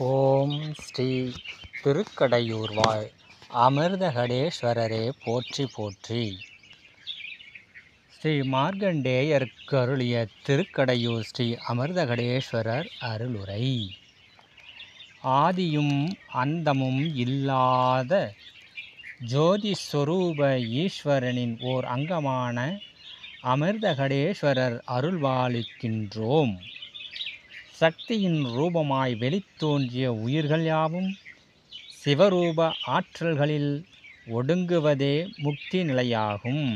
ஓம் ஸ்ரீ திருக்கடையூர் வாழ் அமிர்தகடேஸ்வரரே போற்றி போற்றி. ஸ்ரீ மார்க்கண்டேயருக்கு அருளிய திருக்கடையூர் ஸ்ரீ அமிர்தகடேஸ்வரர் அருளுரை. ஆதியும் அந்தமும் இல்லாத ஜோதி ஸ்வரூப ஈஸ்வரனின் ஓர் அங்கமான அமிர்தகடேஸ்வரர் அருள்வாளிக்கின்றோம். சக்தியின் ரூபமாய் வெளித்தோன்றிய உயிர்கள் யாவும் சிவரூப ஆற்றல்களில் ஒடுங்குவதே முக்தி நிலையாகும்.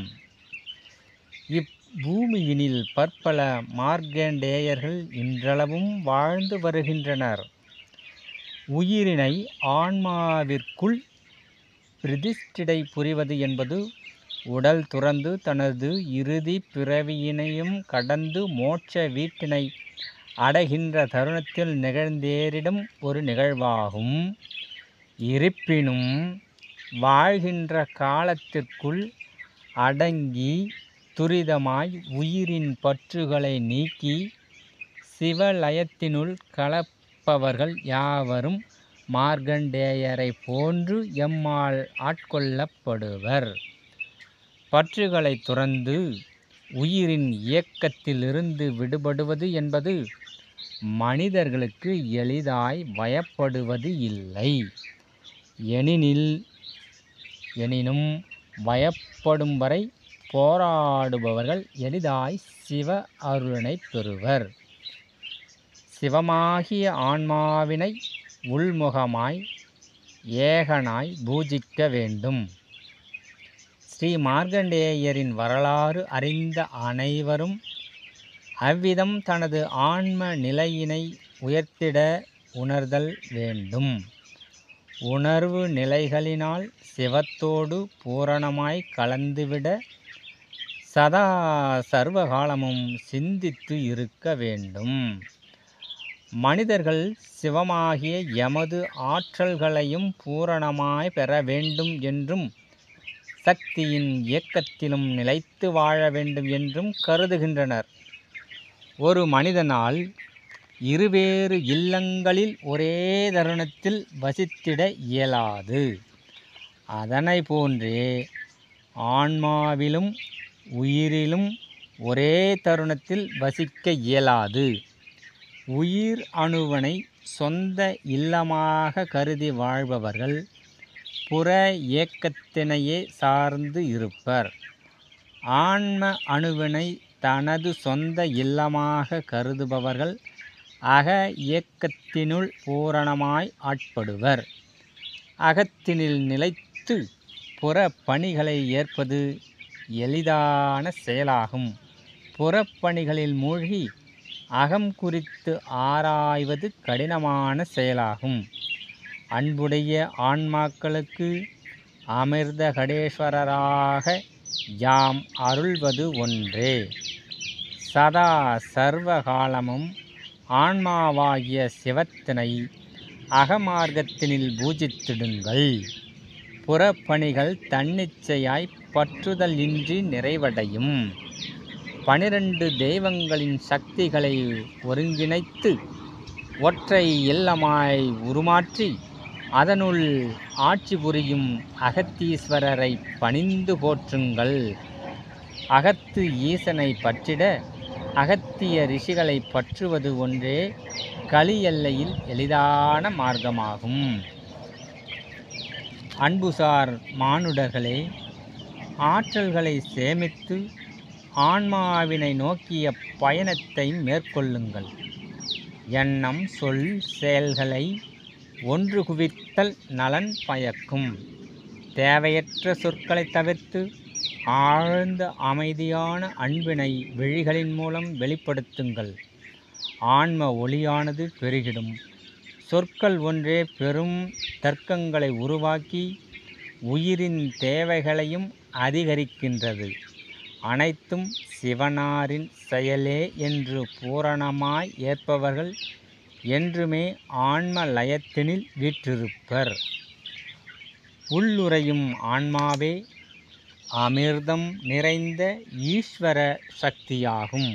இப்பூமியினில் பற்பல மார்க்கண்டேயர்கள் இன்றளவும் வாழ்ந்து வருகின்றனர். உயிரினை ஆன்மாவிற்குள் பிரதிஷ்டை புரிவது என்பது உடல் துறந்து தனது இறுதி பிறவியினையும் கடந்து மோட்ச வீட்டினை அடைகின்ற தருணத்தில் நிகழ்ந்தேறிடும் ஒரு நிகழ்வாகும். இருப்பினும் வாழ்கின்ற காலத்திற்குள் அடங்கி துரிதமாய் உயிரின் பற்றுகளை நீக்கி சிவலயத்தினுள் கலப்பவர்கள் யாவரும் மார்க்கண்டேயரை போன்று எம்மால் ஆட்கொள்ளப்படுவர். பற்றுகளை துறந்து உயிரின் இயக்கத்திலிருந்து விடுபடுவது என்பது மனிதர்களுக்கு எளிதாய் வயப்படுவது இல்லை. எனினும் வயப்படும் வரை போராடுபவர்கள் எளிதாய் சிவ அருளினை பெறுவர். சிவமாகிய ஆன்மாவினை உள்முகமாய் ஏகனாய் பூஜிக்க வேண்டும். ஸ்ரீ மார்க்கண்டேயரின் வரலாறு அறிந்த அனைவரும் அவ்விதம் தனது ஆன்ம நிலையினை உயர்த்திட உணர்தல் வேண்டும். உணர்வு நிலைகளினால் சிவத்தோடு பூரணமாய் கலந்துவிட சதா சர்வகாலமும் சிந்தித்து இருக்க வேண்டும். மனிதர்கள் சிவமாகிய எமது ஆற்றல்களையும் பூரணமாய் பெற வேண்டும் என்றும் சக்தியின் இயக்கத்திலும் நிலைத்து வாழ வேண்டும் என்றும் கருதுகின்றனர். ஒரு மனிதனால் இருவேறு இல்லங்களில் ஒரே தருணத்தில் வசித்திட இயலாது. அதனை போன்றே ஆன்மாவிலும் உயிரிலும் ஒரே தருணத்தில் வசிக்க இயலாது. உயிர் அணுவனை சொந்த இல்லமாக கருதி வாழ்பவர்கள் புற இயக்கத்தினையே சார்ந்து இருப்பர். ஆன்ம அணுவினை தனது சொந்த இல்லமாக கருதுபவர்கள் அக இயக்கத்தினுள் பூரணமாய் ஆட்படுவர். அகத்தினில் நிலைத்து புற பணிகளை ஏற்பது எளிதான செயலாகும். புறப்பணிகளில் மூழ்கி அகம் குறித்து ஆராய்வது கடினமான செயலாகும். அன்புடைய ஆன்மாக்களுக்கு அமிர்தகடேஸ்வரராக யாம் அருள்வது ஒன்றே. சதா சர்வகாலமும் ஆன்மாவாகிய சிவத்தினை அகமார்க்கத்தினில் பூஜித்திடுங்கள். புறப்பணிகள் தன்னிச்சையாய் பற்றுதல் இன்றி நிறைவடையும். 12 தெய்வங்களின் சக்திகளை ஒருங்கிணைத்து ஒற்றை இல்லமாய் உருமாற்றி அதனுள் ஆட்சி புரியும் அகத்தீஸ்வரரை பணிந்து போற்றுங்கள். அகத்து ஈசனை பற்றிட அகத்திய ரிஷிகளை பற்றுவது ஒன்றே கலி எல்லையில் எளிதான மார்க்கமாகும். அன்புசார் மானுடர்களே, ஆற்றல்களை சேமித்து ஆன்மாவினை நோக்கிய பயணத்தை மேற்கொள்ளுங்கள். எண்ணம் சொல் செயல்களை ஒன்று குவித்தல் நலன் பயக்கும். தேவையற்ற சொற்களை தவிர்த்து ஆழ்ந்த அமைதியான அன்பினை விழிகளின் மூலம் வெளிப்படுத்துங்கள். ஆன்ம ஒளியானது பெருகிடும். சொற்கள் ஒன்றே பெரும் தர்க்கங்களை உருவாக்கி உயிரின் தேவைகளையும் அதிகரிக்கின்றது. அனைத்தும் சிவனாரின் செயலே என்று பூரணமாய் ஏற்பவர்கள் என்றுமே ஆன்ம லயத்தினில் வீற்றிருப்பர். உள்ளுரையும் ஆன்மாவே அமிர்தம் நிறைந்த ஈஸ்வர சக்தியாகும்.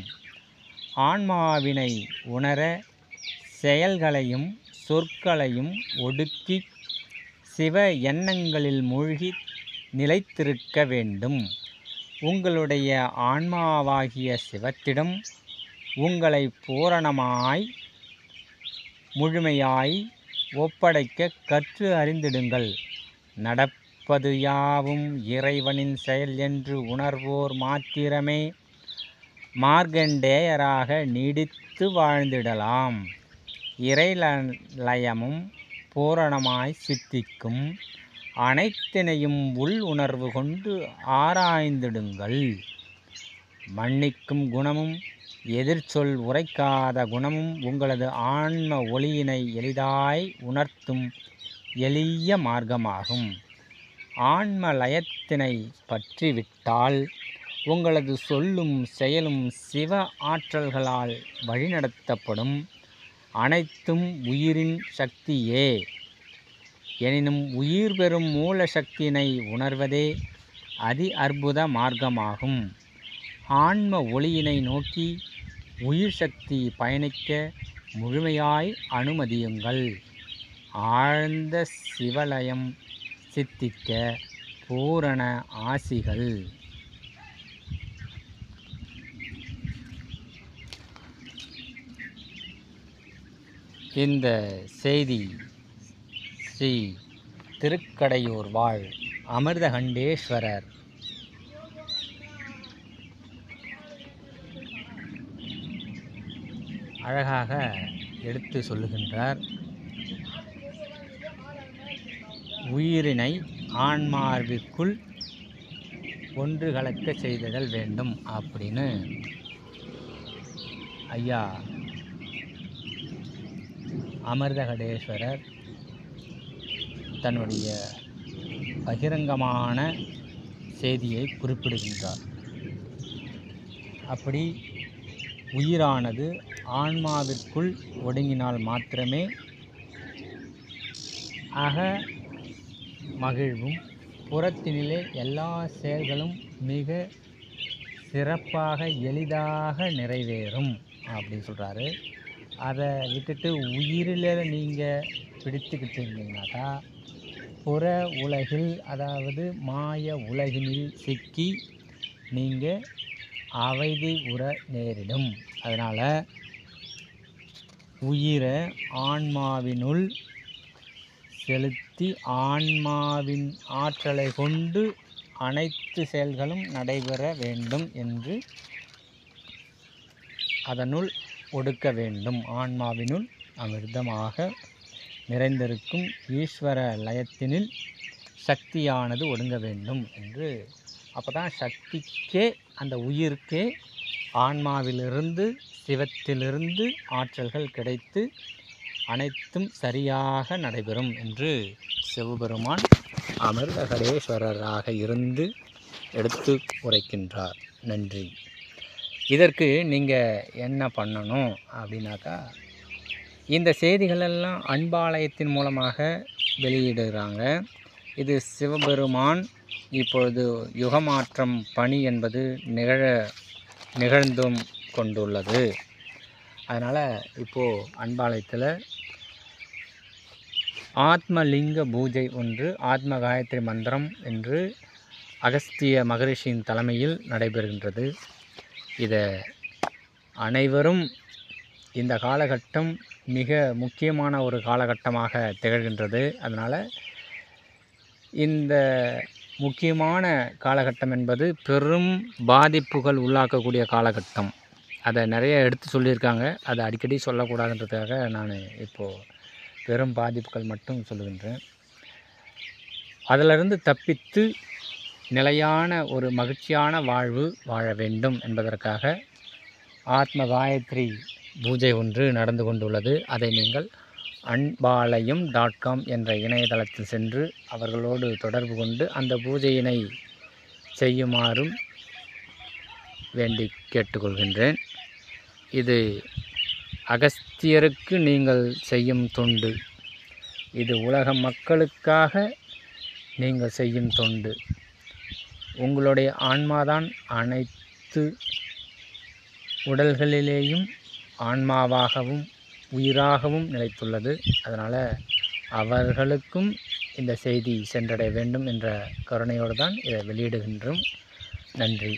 ஆன்மாவினை உணர செயல்களையும் சொற்களையும் ஒடுக்கி சிவ எண்ணங்களில் மூழ்கி நிலைத்திருக்க வேண்டும். உங்களுடைய ஆன்மாவாகிய சிவத்திடம் உங்களை பூரணமாய் முழுமையாய் ஒப்படைக்க கற்று அறிந்திடுங்கள். நடப்பது யாவும் இறைவனின் செயல் என்று உணர்வோர் மாத்திரமே மார்க்கண்டேயராக நீடித்து வாழ்ந்திடலாம். இறைலயமும் பூரணமாய் சித்திக்கும். அனைத்தினையும் உள் உணர்வு கொண்டு ஆராய்ந்திடுங்கள். மன்னிக்கும் குணமும் எதிர்ச்சொல் உரைக்காத குணமும் உங்களது ஆன்ம ஒளியினை எளிதாய் உணர்த்தும் எளிய மார்க்கமாகும். ஆன்ம லயத்தினை பற்றிவிட்டால் உங்களது சொல்லும் செயலும் சிவ ஆற்றல்களால் வழிநடத்தப்படும். அனைத்தும் உயிரின் சக்தியே. எனினும் உயிர் பெறும் மூல சக்தியினை உணர்வதே அதி அற்புத மார்க்கமாகும். ஆன்ம ஒளியினை நோக்கி உயிர் சக்தி பயணிக்க முழுமையாய் அனுமதியுங்கள். ஆழ்ந்த சிவலயம் சித்திக்க பூரண ஆசிகள். இந்த செய்தி ஸ்ரீ திருக்கடையூர் வாழ் அமிர்தகண்டேஸ்வரர் அழகாக எடுத்து சொல்லுகின்றார். உயிரினை ஆன்மாவிற்குள் ஒன்று கலக்க செய்தல் வேண்டும் அப்படின்னு ஐயா அமிர்தகண்டேஸ்வரர் தன்னுடைய பகிரங்கமான செய்தியை குறிப்பிடுகின்றார். அப்படி உயிரானது ஆன்மாவிற்குள் ஒடுங்கினால் மாத்திரமே அக மகிழ்வும் புறத்தினிலே எல்லா செயல்களும் மிக சிறப்பாக எளிதாக நிறைவேறும் அப்படின்னு சொல்கிறாரு. அதை விட்டுட்டு உயிரில் நீங்கள் பிடித்துக்கிட்டீங்கன்னாக்கா புற உலகில், அதாவது மாய உலகினில் சிக்கி நீங்கள் அமைதி உற நேரிடும். அதனால் உயிரை ஆன்மாவினுள் செலுத்தி ஆன்மாவின் ஆற்றலை கொண்டு அனைத்து செயல்களும் நடைபெற வேண்டும் என்று அதனுள் ஒடுக்க வேண்டும். ஆன்மாவினுள் அமிர்தமாக நிறைந்திருக்கும் ஈஸ்வர லயத்தினில் சக்தியானது ஒடுங்க வேண்டும் என்று. அப்போ தான் சக்திக்கே, அந்த உயிருக்கே ஆன்மாவிலிருந்து சிவத்திலிருந்து ஆற்றல்கள் கிடைத்து அனைத்தும் சரியாக நடைபெறும் என்று சிவபெருமான் அமிர்தகடேஸ்வரராக இருந்து எடுத்து உரைக்கின்றார். நன்றி. இதற்கு நீங்கள் என்ன பண்ணணும் அப்படின்னாக்கா, இந்த செய்திகளெல்லாம் அன்பாலயத்தின் மூலமாக வெளியிடுகிறாங்க. இது சிவபெருமான் இப்பொழுது யுகமாற்றம் பணி என்பது நிகழ்ந்தும் கொண்டுள்ளது. அதனால் இப்போது அன்பாலயத்தில் ஆத்மலிங்க பூஜை ஒன்று, ஆத்ம காயத்ரி மந்திரம் என்று அகஸ்திய மகரிஷியின் தலைமையில் நடைபெறுகின்றது. இதை அனைவரும், இந்த காலகட்டம் மிக முக்கியமான ஒரு காலகட்டமாக திகழ்கின்றது. அதனால் இந்த முக்கியமான காலகட்டம் என்பது பெரும் பாதிப்புகள் உள்ளாக்கக்கூடிய காலகட்டம். அதை நிறைய எடுத்து சொல்லியிருக்காங்க. அதை அடிக்கடி சொல்லக்கூடாதுன்றதுக்காக நான் இப்போது பெரும் பாதிப்புகள் மட்டும் சொல்லுகின்றேன். அதிலிருந்து தப்பித்து நிலையான ஒரு மகிழ்ச்சியான வாழ்வு வாழ வேண்டும் என்பதற்காக ஆத்ம காயத்ரி பூஜை ஒன்று நடந்து கொண்டுள்ளது. அதை நீங்கள் anbalayam.com என்ற இணையதளத்தில் சென்று அவர்களோடு தொடர்பு கொண்டு அந்த பூஜையினை செய்யுமாறும் வேண்டி கேட்டுக்கொள்கின்றேன். இது அகஸ்தியருக்கு நீங்கள் செய்யும் தொண்டு. இது உலக மக்களுக்காக நீங்கள் செய்யும் தொண்டு. உங்களுடைய ஆன்மாதான் அனைத்து உடல்களிலேயும் ஆன்மாவாகவும் உயிராகவும் நிலைத்துள்ளது. அதனால் அவர்களுக்கும் இந்த செய்தி சென்றடைய வேண்டும் என்ற கருணையோடு தான் இதை வெளியிடுகின்றோம். நன்றி.